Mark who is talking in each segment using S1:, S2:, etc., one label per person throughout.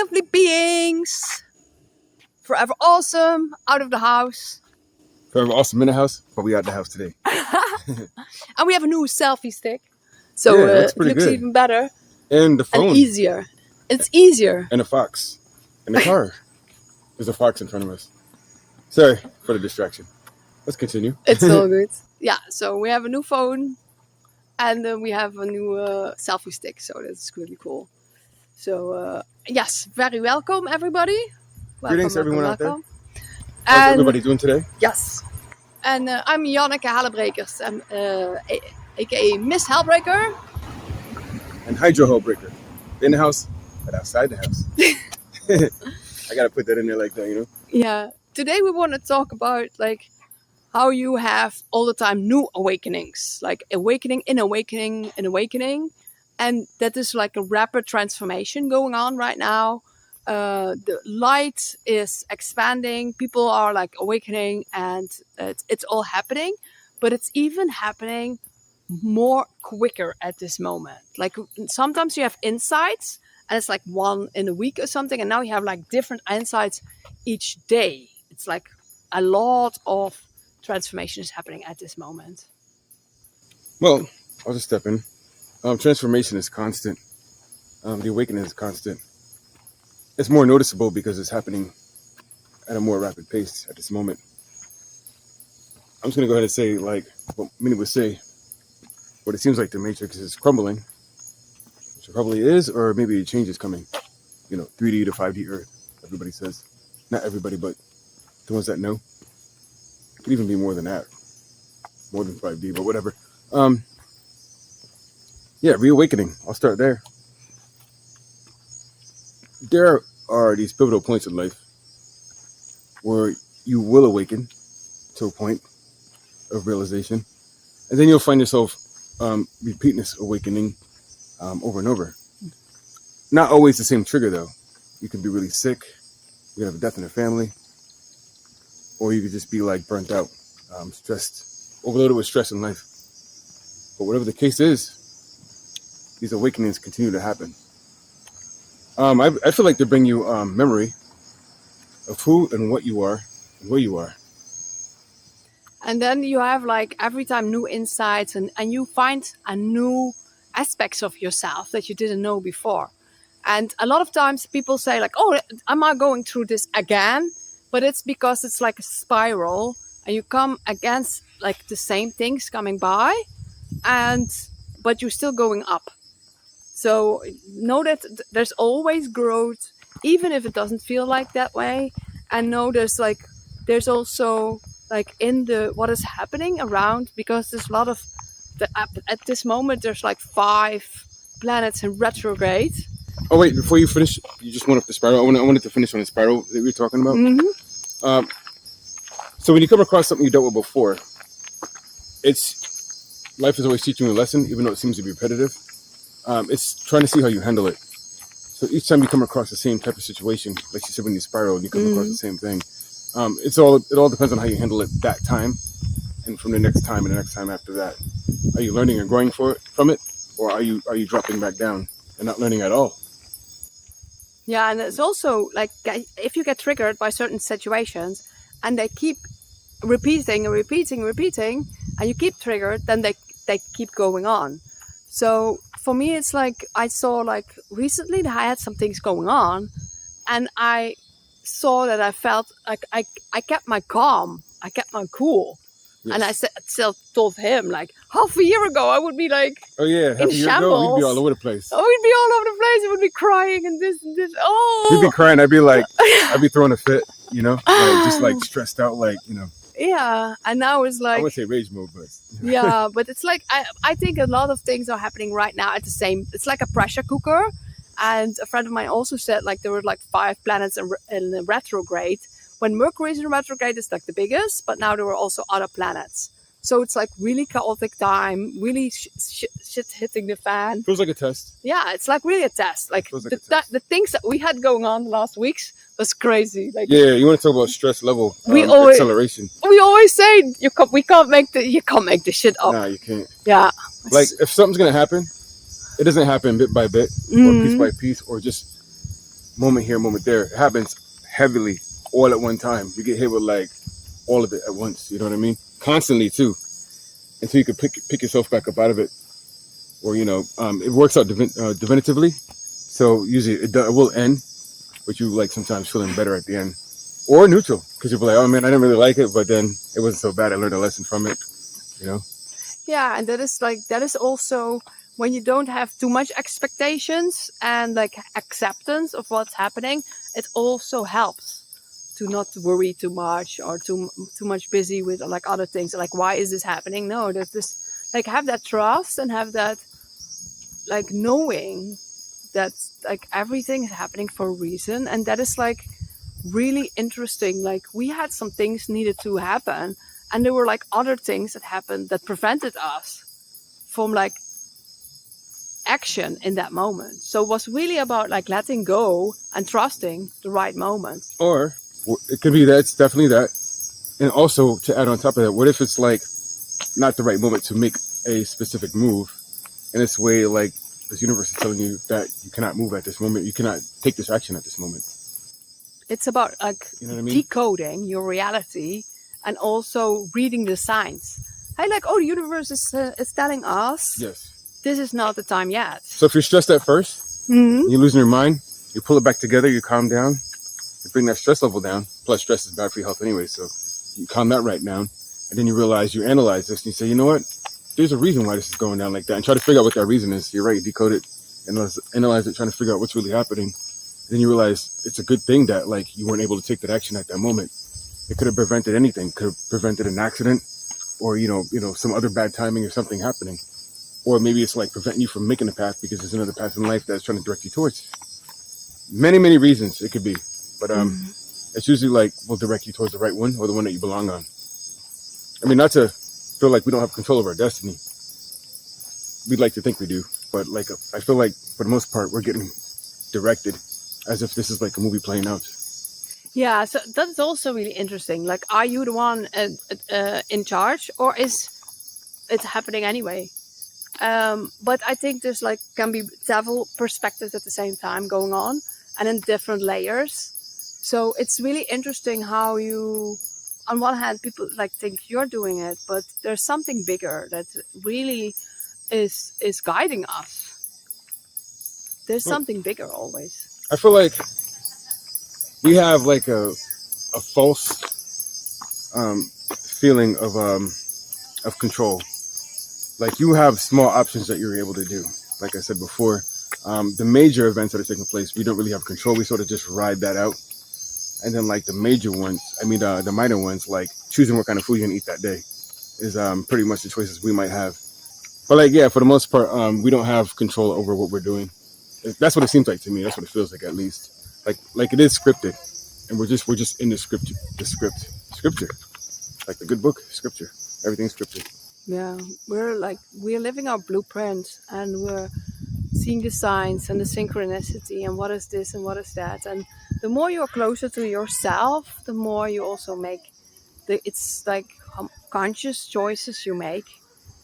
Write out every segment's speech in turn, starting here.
S1: lovely beings. Forever awesome, out of the house.
S2: Forever awesome in the house, but we out the house today.
S1: And we have a new selfie stick. So
S2: Yeah, it looks
S1: it
S2: pretty
S1: looks
S2: good.
S1: even better.
S2: And the phone.
S1: And easier. It's easier.
S2: And a fox. In the car. There's a fox in front of us. Sorry for the distraction. Let's continue.
S1: It's all good. Yeah, so we have a new phone. And we have a new selfie stick. So that's really cool. So yes, very welcome everybody.
S2: Greetings to everyone out there.
S1: And
S2: How's everybody doing today?
S1: Yes. And I'm Janneke Hellebrekers, aka Miss Hellbreaker.
S2: And Hydro Hellbreaker. In the house, but outside the house. I gotta put that in there like that, you know?
S1: Yeah. Today we want to talk about like how you have all the time new awakenings. Like awakening in awakening in awakening. And that is like a rapid transformation going on right now. The light is expanding. People are like awakening and it's all happening. But it's even happening more quicker at this moment. Like sometimes you have insights and it's like one in a week or something. And now you have like different insights each day. It's like a lot of transformation is happening at this moment.
S2: Well, I'll just step in. Transformation is constant. The awakening is constant. It's more noticeable because it's happening at a more rapid pace at this moment. I'm just going to go ahead and say, like what many would say, what it seems like the matrix is crumbling, which it probably is, or maybe a change is coming. 3D to 5D Earth, everybody says. Not everybody, but the ones that know. It could even be more than that. More than 5D, but whatever. Yeah, reawakening. I'll start there. There are these pivotal points in life where you will awaken to a point of realization, and then you'll find yourself repeating this awakening over and over. Not always the same trigger, though. You could be really sick, you could have a death in the family, or you could just be like burnt out, stressed, overloaded with stress in life. But whatever the case is, these awakenings continue to happen. I feel like they bring you memory of who and what you are and where you are.
S1: And then you have like every time new insights and you find a new aspects of yourself that you didn't know before. And a lot of times people say like, oh, am I going through this again? But it's because it's like a spiral and you come against like the same things coming by but you're still going up. So know that there's always growth, even if it doesn't feel like that way. And know there's also like in what is happening around, because there's a lot of at this moment there's like 5 planets in retrograde.
S2: Oh wait, before you finish, you just went up the spiral. I wanted to finish on the spiral that we were talking about.
S1: Mm-hmm.
S2: So when you come across something you dealt with before, life is always teaching you a lesson, even though it seems to be repetitive. It's trying to see how you handle it. So each time you come across the same type of situation, like you said, when you spiral and you come across the same thing, it all depends on how you handle it that time, and from the next time and the next time after that. Are you learning and growing from it, or are you dropping back down and not learning at all?
S1: Yeah, and it's also like if you get triggered by certain situations and they keep repeating, and you keep triggered, then they keep going on. So for me, it's like I saw like recently that I had some things going on, and I saw that I felt like I kept my calm, I kept my cool. Yes. And I still told him like half a year ago I would be like,
S2: oh yeah, half a year ago we'd be all over the place.
S1: Oh, we'd be all over the place. I would be crying and this and this. Oh,
S2: we'd be crying. I'd be throwing a fit, like just like stressed out, like
S1: Yeah, and now it's like
S2: I wouldn't say rage mode, but
S1: yeah, but it's like I think a lot of things are happening right now at the same. It's like a pressure cooker, and a friend of mine also said like there were like 5 planets in the retrograde. When Mercury is in retrograde, it's like the biggest, but now there were also other planets. So it's like really chaotic time, really shit hitting the fan.
S2: Feels like a test.
S1: Yeah, it's like really a test. Like the things that we had going on the last weeks was crazy. Like
S2: yeah, you want to talk about stress level acceleration.
S1: We always say we can't make this shit up.
S2: Nah, you can't.
S1: Yeah.
S2: Like if something's gonna happen, it doesn't happen bit by bit or piece by piece or just moment here, moment there. It happens heavily all at one time. You get hit with like all of it at once. You know what I mean? Constantly too, until you can pick yourself back up out of it. Or it works out definitively. So usually it will end, but you like sometimes feeling better at the end, or neutral, because you'll be like, oh man, I didn't really like it, but then it wasn't so bad. I learned a lesson from it. You know.
S1: Yeah, and that is also when you don't have too much expectations and like acceptance of what's happening. It also helps to not worry too much or too much busy with like other things. Like, why is this happening? No, there's this, like, have that trust and have that like knowing that like everything is happening for a reason, and that is like really interesting. Like, we had some things needed to happen, and there were like other things that happened that prevented us from like action in that moment. So it was really about like letting go and trusting the right moment.
S2: Or it could be that it's definitely that, and also to add on top of that, what if it's like not the right moment to make a specific move, and it's way like this universe is telling you that you cannot move at this moment, you cannot take this action at this moment.
S1: It's about like
S2: You know what I mean?
S1: decoding your reality and also reading the signs. Hey, like, oh, the universe is telling us
S2: Yes.
S1: this is not the time yet.
S2: So if you're stressed at first,
S1: Mm-hmm.
S2: you're losing your mind, you pull it back together, you calm down, you bring that stress level down. Plus, stress is bad for your health anyway, so you calm that right down, and then you realize, you analyze this, and you say, you know what? There's a reason why this is going down like that, and try to figure out what that reason is. You're right, you decode it, analyze it, trying to figure out what's really happening. Then you realize it's a good thing that like you weren't able to take that action at that moment. It could have prevented anything. Could have prevented an accident, or some other bad timing or something happening. Or maybe it's like preventing you from making a path because there's another path in life that's trying to direct you towards. Many, many reasons it could be, but it's usually like will direct you towards the right one or the one that you belong on. I mean, not to feel like we don't have control of our destiny. We'd like to think we do, but like I feel like for the most part we're getting directed as if this is like a movie playing out.
S1: Yeah, so that's also really interesting. Like, are you the one in charge, or is it happening anyway? But I think there's like can be several perspectives at the same time going on, and in different layers. So it's really interesting how you, on one hand, people like think you're doing it, but there's something bigger that really is guiding us. There's something bigger always.
S2: I feel like we have like a false feeling of control. Like you have small options that you're able to do. Like I said before, the major events that are taking place, we don't really have control. We sort of just ride that out. And then like the major ones, the minor ones, like choosing what kind of food you're gonna eat that day is pretty much the choices we might have. But like, yeah, for the most part, we don't have control over what we're doing. That's what it seems like to me. That's what it feels like, at least. Like it is scripted, and we're just in the scripture, like the good book, scripture. Everything's scripted.
S1: Yeah, we're living our blueprint, and we're seeing the signs and the synchronicity and what is this and what is that. And the more you're closer to yourself, the more you also make it's like conscious choices you make,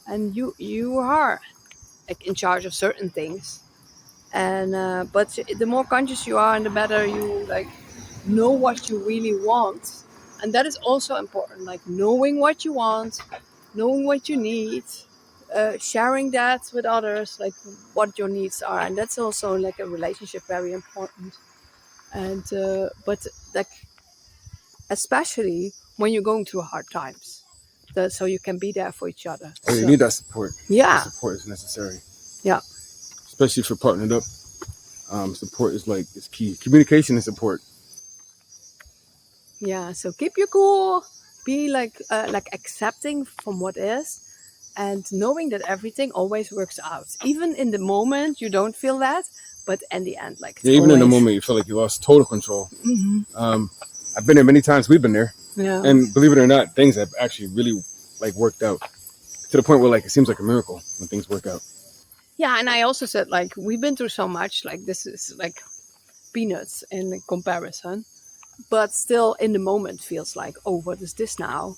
S1: and you are like in charge of certain things. And but the more conscious you are, and the better you like know what you really want. And that is also important, like knowing what you want, knowing what you need, sharing that with others, like what your needs are. And that's also like a relationship very important. And but like especially when you're going through hard times, so you can be there for each other.
S2: Oh, you
S1: So,
S2: need that support.
S1: yeah.
S2: The support is necessary,
S1: Yeah.
S2: especially if you're partnered up. Support is like it's key. Communication and support.
S1: Yeah, so keep your cool, be like accepting from what is, and knowing that everything always works out. Even in the moment you don't feel that, but in the end, like it's
S2: Yeah, even in the
S1: always.
S2: moment you feel like you lost total control.
S1: Mhm.
S2: I've been there many times. We've been there,
S1: Yeah.
S2: and believe it or not, things have actually really like worked out to the point where like it seems like a miracle when things work out.
S1: Yeah, and I also said like we've been through so much, like this is like peanuts in comparison, but still in the moment feels like, oh, what is this now?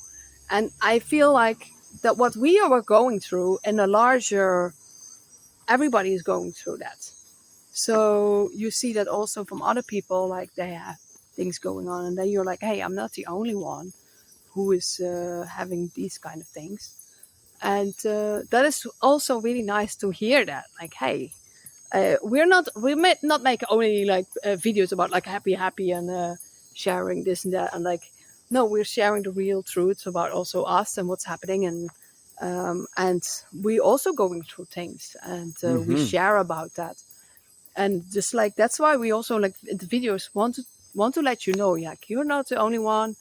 S1: And I feel like that what we are going through in a larger, everybody is going through that. So you see that also from other people, like they have things going on, and then you're like, hey, I'm not the only one who is having these kind of things. And that is also really nice to hear that, like, hey, we might not make only like videos about like happy and sharing this and that, and like, no, we're sharing the real truths about also us and what's happening, and we also going through things, and we share about that. And just like, that's why we also like in the videos want to let you know, like, you're not the only one,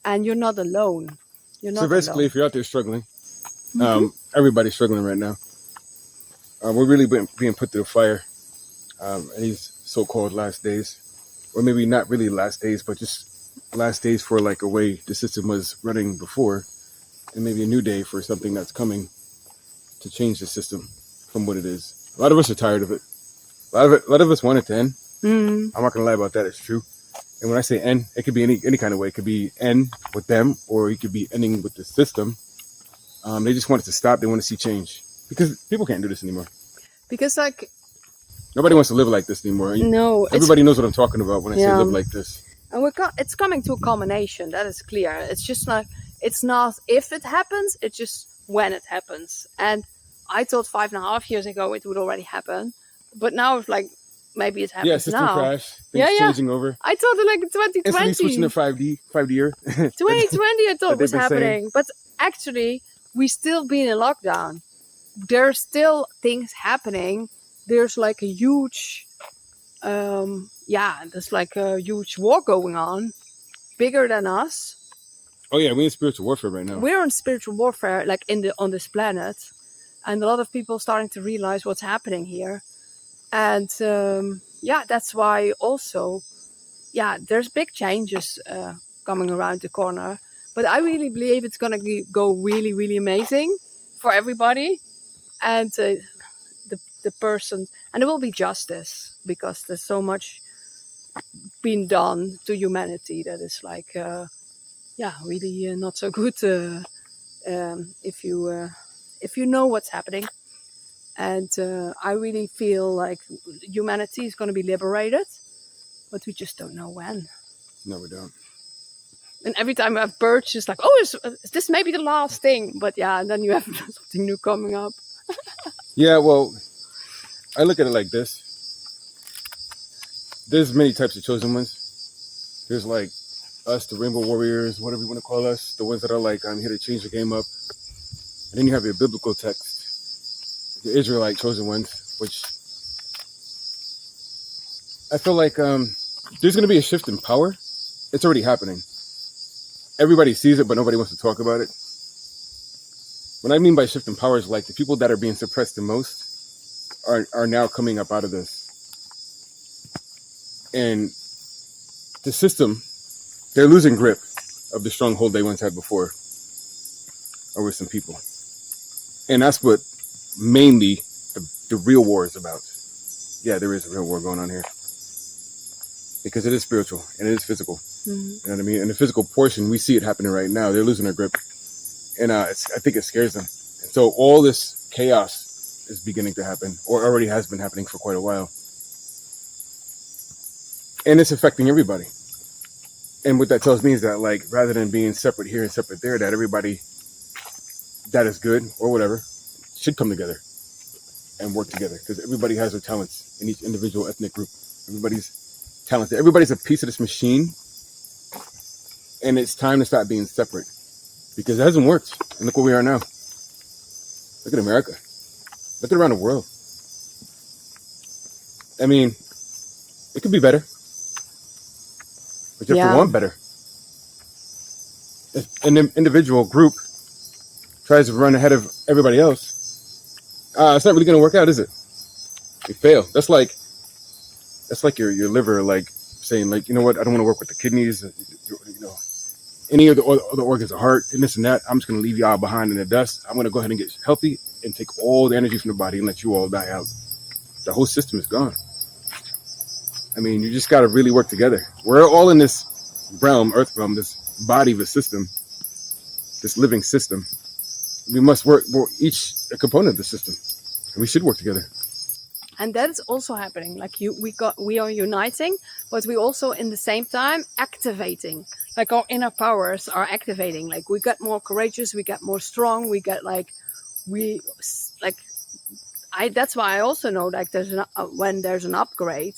S1: and you're not alone. You're not
S2: So basically,
S1: alone.
S2: if you're out there struggling, everybody's struggling right now. We're really being put through the fire in these so-called last days, or maybe not really last days, but just last days for like a way the system was running before, and maybe a new day for something that's coming to change the system from what it is. A lot of us are tired of it. A lot of us want it to end. I'm not gonna lie about that. It's true. And when I say end, it could be any kind of way. It could be end with them, or it could be ending with the system. They just want it to stop. They want to see change, because people can't do this anymore.
S1: Because like,
S2: Nobody wants to live like this anymore.
S1: no,
S2: Everybody knows what I'm talking about when I say live like this.
S1: and it's coming to a culmination. That is clear. It's just like, it's not if it happens, it's just when it happens. And I thought 5.5 years ago it would already happen, but now it's like, maybe it happens
S2: Yeah, system
S1: now.
S2: crash. Things changing over.
S1: I thought it like 2020.
S2: Instantly switching to 5D year.
S1: 2020 I thought was
S2: been
S1: happening. But actually, we still been in lockdown. There's still things happening. There's like a huge, there's like a huge war going on, bigger than us.
S2: Oh yeah, we're in spiritual warfare right now.
S1: We're in spiritual warfare, like on this planet, and a lot of people starting to realize what's happening here. And that's why also, there's big changes coming around the corner. But I really believe it's going to go really, really amazing for everybody. And the person, and there will be justice, because there's so much been done to humanity that is like, really not so good if you know what's happening. And I really feel like humanity is going to be liberated, but we just don't know when.
S2: No, we don't.
S1: And every time I have birds, just like, oh, is this maybe the last thing? But and then you have something new coming up.
S2: Yeah, well, I look at it like this. There's many types of chosen ones. There's like us, the Rainbow Warriors, whatever you want to call us, the ones that are like, I'm here to change the game up. And then you have your biblical text, the Israelite chosen ones, which I feel like there's going to be a shift in power. It's already happening. Everybody sees it, but nobody wants to talk about it. What I mean by shift in power is like the people that are being suppressed the most are now coming up out of this. And the system, they're losing grip of the stronghold they once had before over some people. And that's what mainly the real war is about. Yeah, there is a real war going on here. Because it is spiritual and it is physical. You know what I mean? And the physical portion, we see it happening right now. They're losing their grip. And I think it scares them. And so all this chaos is beginning to happen, or already has been happening for quite a while. And it's affecting everybody. And what that tells me is that, like, rather than being separate here and separate there, that everybody that is good or whatever should come together and work together, because everybody has their talents in each individual ethnic group. Everybody's talented. Everybody's a piece of this machine, and it's time to stop being separate, because it hasn't worked. And look where we are now. Look at America. Look at around the world. I mean, it could be better, but you have to want better. If an individual group tries to run ahead of everybody else, it's not really going to work out, is it? You fail. That's like your liver, like saying, like, you know what? I don't want to work with the kidneys, you know, any of the other organs, the heart, and this and that. I'm just going to leave y'all behind in the dust. I'm going to go ahead and get healthy and take all the energy from the body and let you all die out. The whole system is gone. I mean, you just got to really work together. We're all in this realm, earth realm, this body of a system, this living system. We must work, we're each a component of the system, and we should work together.
S1: And that is also happening. Like we are uniting, but we also in the same time activating. Like our inner powers are activating. Like we get more courageous, we get more strong, we get we like I. That's why I also know like when there's an upgrade,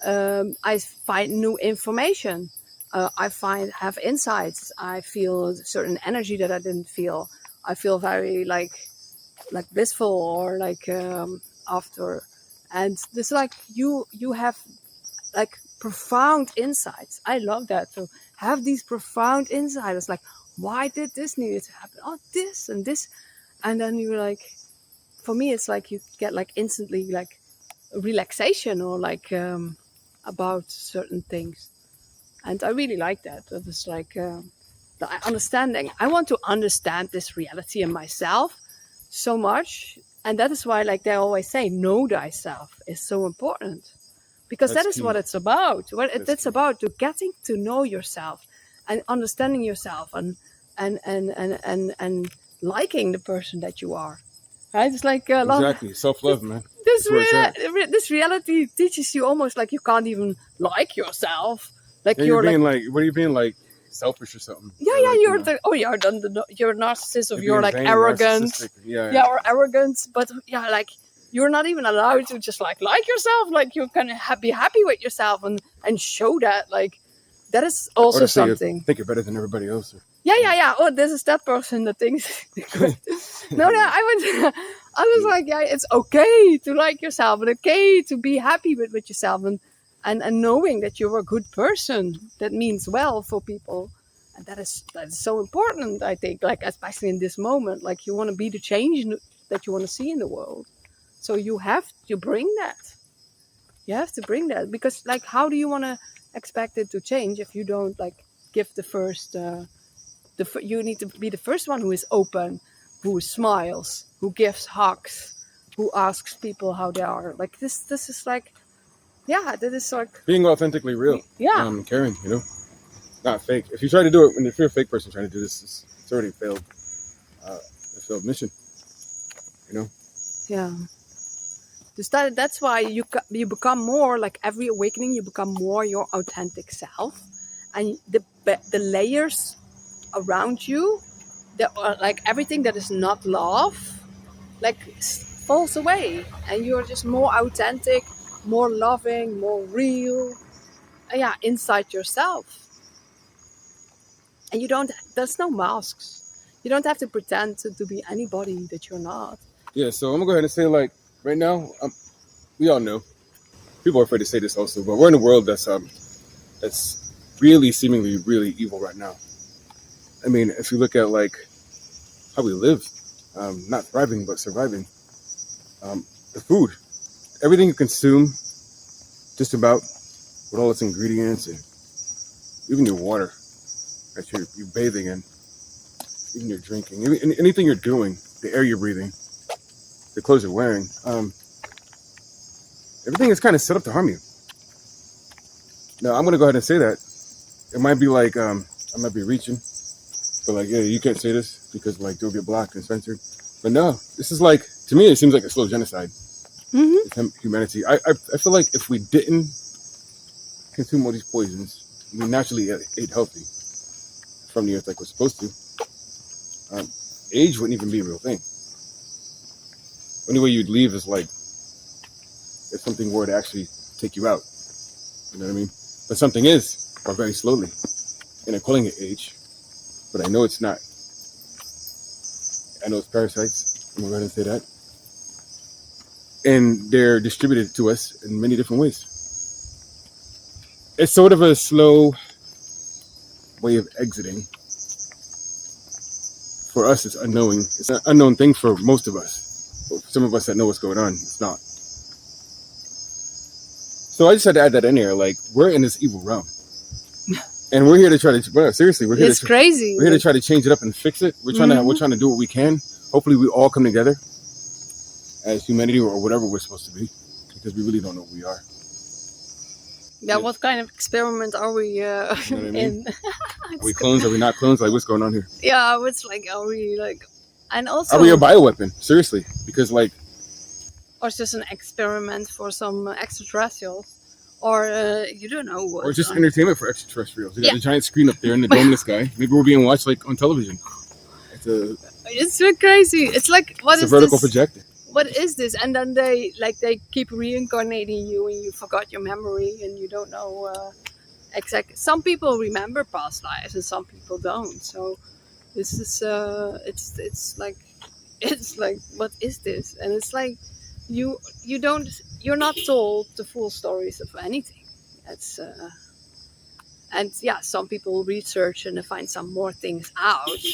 S1: I find new information. I have insights. I feel certain energy that I didn't feel. I feel very like blissful or after, and this like you have like profound insights. I love that to have these profound insights. It's like, why did this need to happen? Oh, this and this, and then you're like, for me, it's like you get like instantly like relaxation or about certain things, and I really like that. That is like the understanding. I want to understand this reality in myself so much, and that is why like they always say know thyself is so important, because
S2: That's
S1: that is
S2: key.
S1: what it's about. It's
S2: key.
S1: about to getting to know yourself and understanding yourself and liking the person that you are, right? It's like a lot.
S2: Exactly. Self-love, man.
S1: this
S2: That's where it's at.
S1: this reality teaches you almost like you can't even like yourself, like
S2: Yeah,
S1: you're like,
S2: what are you being like, selfish or something?
S1: yeah,
S2: Or
S1: yeah,
S2: like,
S1: you're the, oh, you're narcissist, or
S2: you're
S1: you're
S2: being
S1: like
S2: vain,
S1: arrogant,
S2: narcissistic. Yeah,
S1: yeah, or arrogant, but yeah, like you're not even allowed to just like yourself, like you can be happy with yourself and show that, like that is
S2: or
S1: also
S2: to say you
S1: something.
S2: think you're better than everybody else.
S1: Yeah. Oh, this is that person that thinks. No, I was like, yeah, it's okay to like yourself and okay to be happy with yourself and knowing that you're a good person. That means well for people. And that is so important, I think, like especially in this moment, like you want to be the change that you want to see in the world. So you have to bring that. You have to bring that, because like how do you want to expect it to change if you don't like give the first you need to be the first one who is open, who smiles, who gives hugs, who asks people how they are. Like this is like, yeah, that is like,
S2: Being authentically real.
S1: yeah,
S2: Caring, not fake. If you try to do it, if you're a fake person trying to do this, it's already failed. A failed mission.
S1: yeah. That's why you become more like every awakening. You become more your authentic self, and the layers around you, like everything that is not love, like falls away, and you're just more authentic, more loving, more real, yeah, inside yourself. And there's no masks. You don't have to pretend to be anybody that you're not.
S2: Yeah. So I'm gonna go ahead and say, like, right now, we all know people are afraid to say this also, but we're in a world that's really seemingly really evil right now. I mean, if you look at like how we live, not thriving but surviving, the food, everything you consume, just about with all its ingredients, and even your water that you're bathing in, even your drinking, anything you're doing, the air you're breathing, the clothes you're wearing, everything is kind of set up to harm you. Now, I'm gonna go ahead and say that it might be like I might be reaching, but like, yeah, you can't say this because like you'll get blocked and censored. But no, this is like, to me, it seems like a slow genocide.
S1: Mm-hmm.
S2: Humanity. I feel like if we didn't consume all these poisons, we naturally ate healthy from the earth like we're supposed to, age wouldn't even be a real thing. Only way you'd leave is like if something were to actually take you out. You know what I mean? But something is, or very slowly. And they're calling it age, but I know it's not. I know it's parasites. I'm going to go ahead and say that. And they're distributed to us in many different ways. It's sort of a slow way of exiting. For us, it's unknowing. It's an unknown thing for most of us. But for some of us that know what's going on, it's not. So I just had to add that in here. Like, we're in this evil realm. And we're here to try to, well, seriously, we're here
S1: It's crazy.
S2: We're here to try to change it up and fix it. We're trying to do what we can. Hopefully we all come together as humanity or whatever we're supposed to be, because we really don't know what we are.
S1: Yeah, what kind of experiment are we
S2: You know what I mean?
S1: in?
S2: Are we clones? Are we not clones? Like, what's going on here?
S1: Yeah, it's like, are we like, and also,
S2: Are we a bioweapon? Seriously, because like
S1: or it's just an experiment for some extraterrestrials, or you don't know what.
S2: Or just entertainment for extraterrestrials. You got
S1: Yeah.
S2: the giant screen up there in the dome in the sky. Maybe we're being watched like on television.
S1: It's so crazy. It's like, what
S2: It's a
S1: is
S2: vertical
S1: this?
S2: projector.
S1: What is this? And then they keep reincarnating you, and you forgot your memory, and you don't know exactly. Some people remember past lives, and some people don't. So this is it's like what is this? And it's like you're not told the full stories of anything. It's and yeah, some people research and they find some more things out,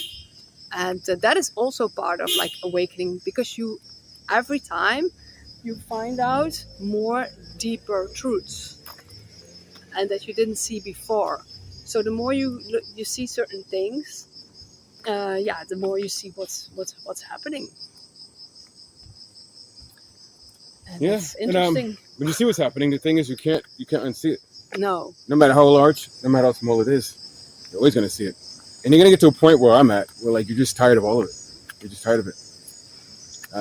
S1: and that is also part of like awakening, because you every time you find out more deeper truths and that you didn't see before. So the more you see certain things, the more you see what's happening. And
S2: Yeah,
S1: it's interesting.
S2: and when you see what's happening, the thing is you can't unsee it.
S1: No.
S2: No matter how large, no matter how small it is, you're always gonna see it. And you're gonna get to a point where I'm at, where like you're just tired of all of it. You're just tired of it.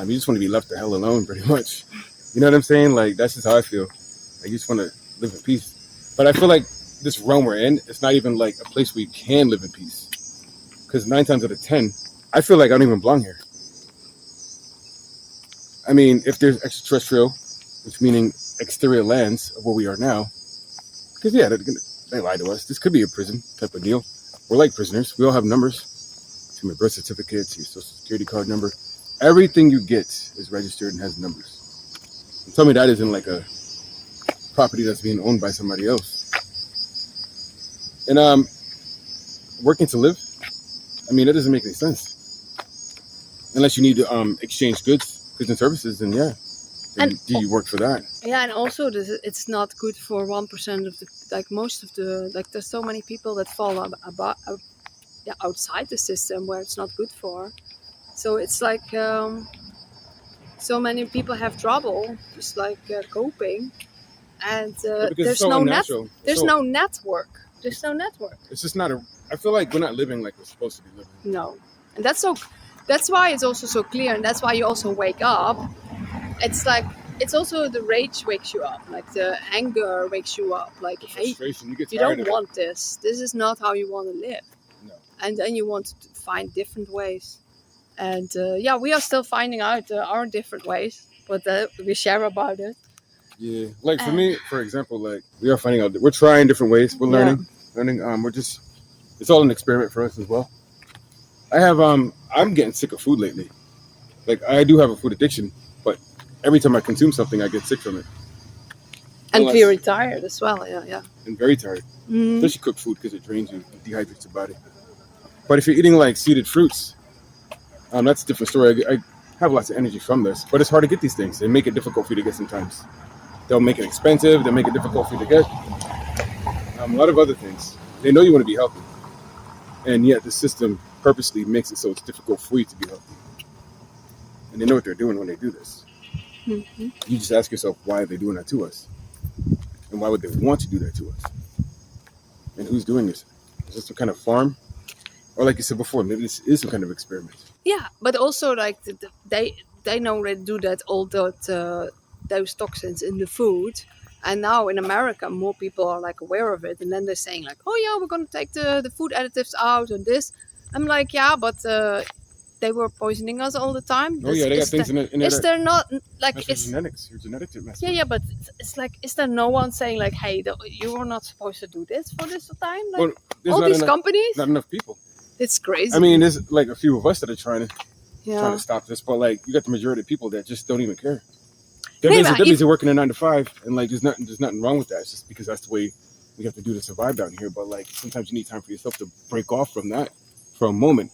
S2: You just want to be left the hell alone, pretty much. You know what I'm saying? Like that's just how I feel. Like you just want to live in peace. But I feel like this realm we're in, it's not even like a place where you can live in peace. Because 9 times out of 10, I feel like I don't even belong here. I mean, if there's extraterrestrial, which meaning exterior lands of where we are now, because yeah, they lied to us. This could be a prison type of deal. We're like prisoners. We all have numbers. To your birth certificate, to your social security card number. Everything you get is registered and has numbers. And tell me that isn't like a property that's being owned by somebody else. And working to live, I mean, that doesn't make any sense. Unless you need to exchange goods and services, then yeah. And do you work for that?
S1: Yeah, and also it's not good for 1% of the, like most of the, like there's so many people that fall outside the system where it's not good for. So it's like so many people have trouble just like coping, and there's
S2: so
S1: no
S2: unnatural.
S1: there's no network. There's no network.
S2: It's just not I feel like we're not living like we're supposed to be living.
S1: No, and that's why it's also so clear, and that's why you also wake up. It's like it's also the rage wakes you up, like the anger wakes you up, like hey, you don't want this. This is not how you want to live.
S2: No.
S1: And then you want to find different ways. And we are still finding out our different ways, but we share about it.
S2: Yeah, like for me, for example, like we are finding out that we're trying different ways. We're learning. We're just, it's all an experiment for us as well. I'm getting sick of food lately. Like I do have a food addiction, but every time I consume something, I get sick from it.
S1: And very tired as well. Yeah.
S2: And very tired, especially cooked food, because it drains you, it dehydrates your body. But if you're eating like seeded fruits, that's a different story. I have lots of energy from this, but it's hard to get these things. They make it difficult for you to get sometimes. They'll make it expensive. They'll make it difficult for you to get. A lot of other things. They know you want to be healthy, and yet the system purposely makes it so it's difficult for you to be healthy. And they know what they're doing when they do this. Mm-hmm. You just ask yourself, why are they doing that to us? And why would they want to do that to us? And who's doing this? Is this some kind of farm? Or like you said before, maybe this is some kind of experiment.
S1: Yeah, but also like they know they do that, all those toxins in the food. And now in America, more people are like aware of it. And then they're saying like, oh yeah, we're going to take the food additives out and this. I'm like, yeah, but they were poisoning us all the time.
S2: Oh yeah, they got things in it.
S1: Is there not like
S2: it's genetics? Your genetics are messed up.
S1: Yeah, but it's like, is there no one saying like, hey, you were not supposed to do this for this time? Like all these companies,
S2: not enough people.
S1: It's crazy.
S2: I mean, there's like a few of us that are trying to stop this, but like you got the majority of people that just don't even care. They're busy working a 9 to 5, and like there's nothing wrong with that. It's just because that's the way we have to do to survive down here. But like sometimes you need time for yourself to break off from that for a moment,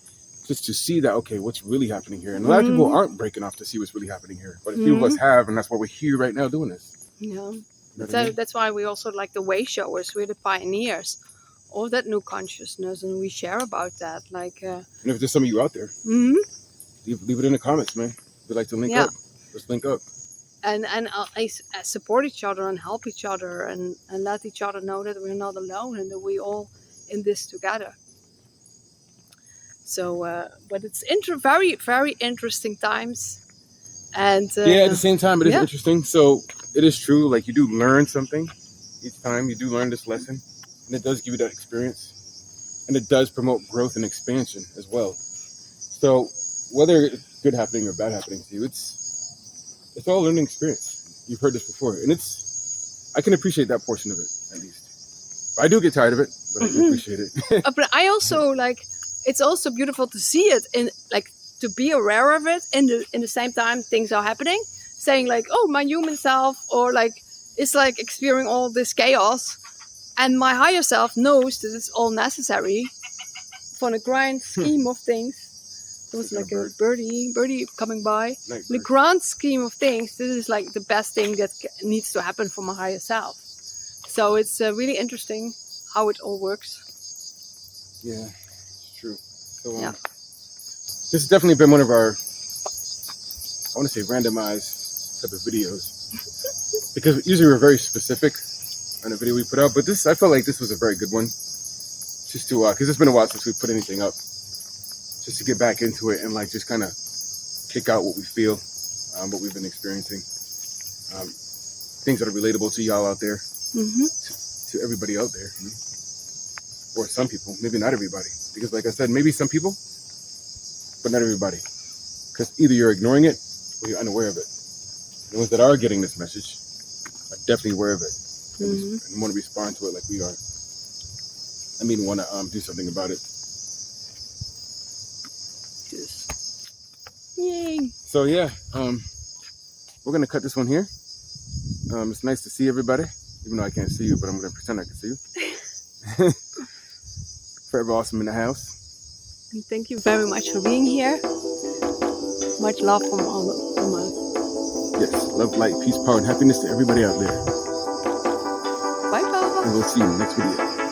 S2: just to see that, okay, what's really happening here. And a lot of people aren't breaking off to see what's really happening here, but a few of us have, and that's why we're here right now doing this.
S1: Yeah, that's why we also like the way showers. We're the pioneers of that new consciousness, and we share about that. Like,
S2: and if there's some of you out there, leave it in the comments, man. We'd like to link up. Let's link up.
S1: And I support each other and help each other, and let each other know that we're not alone and that we all in this together. So, but it's very, very interesting times, And
S2: yeah, at the same time, it is
S1: yeah.
S2: interesting. So it is true. Like you do learn something each time. You do learn this lesson, and it does give you that experience, and it does promote growth and expansion as well. So whether it's good happening or bad happening to you, it's all a learning experience. You've heard this before, and I can appreciate that portion of it at least. I do get tired of it, but I can appreciate it.
S1: But I also like. It's also beautiful to see it in like to be aware of it in the same time things are happening. Saying like, oh, my human self or like is like experiencing all this chaos, and my higher self knows that it's all necessary for the grand scheme of things. There was like a birdie coming by. In the grand scheme of things, this is like the best thing that needs to happen for my higher self. So it's really interesting how it all works.
S2: Yeah, it's true. So
S1: Yeah.
S2: this has definitely been one of our, I want to say, randomized type of videos. Because usually we're very specific on the video we put out, but I felt like this was a very good one. Just to, because it's been a while since we put anything up. Just to get back into it and like just kind of kick out what we feel, what we've been experiencing. Things that are relatable to y'all out there, to everybody out there. You know? Or some people, maybe not everybody. Because like I said, maybe some people, but not everybody. Because either you're ignoring it or you're unaware of it. The ones that are getting this message are definitely aware of it and want to respond to it like we are. I mean, want to do something about it.
S1: Yay!
S2: So yeah, we're gonna cut this one here. It's nice to see everybody, even though I can't see you, but I'm gonna pretend I can see you. Forever Awesome in the house.
S1: And thank you very much for being here. Much love from us.
S2: Yes, love, light, peace, power, and happiness to everybody out there.
S1: Bye bye.
S2: And we'll see you in the next video.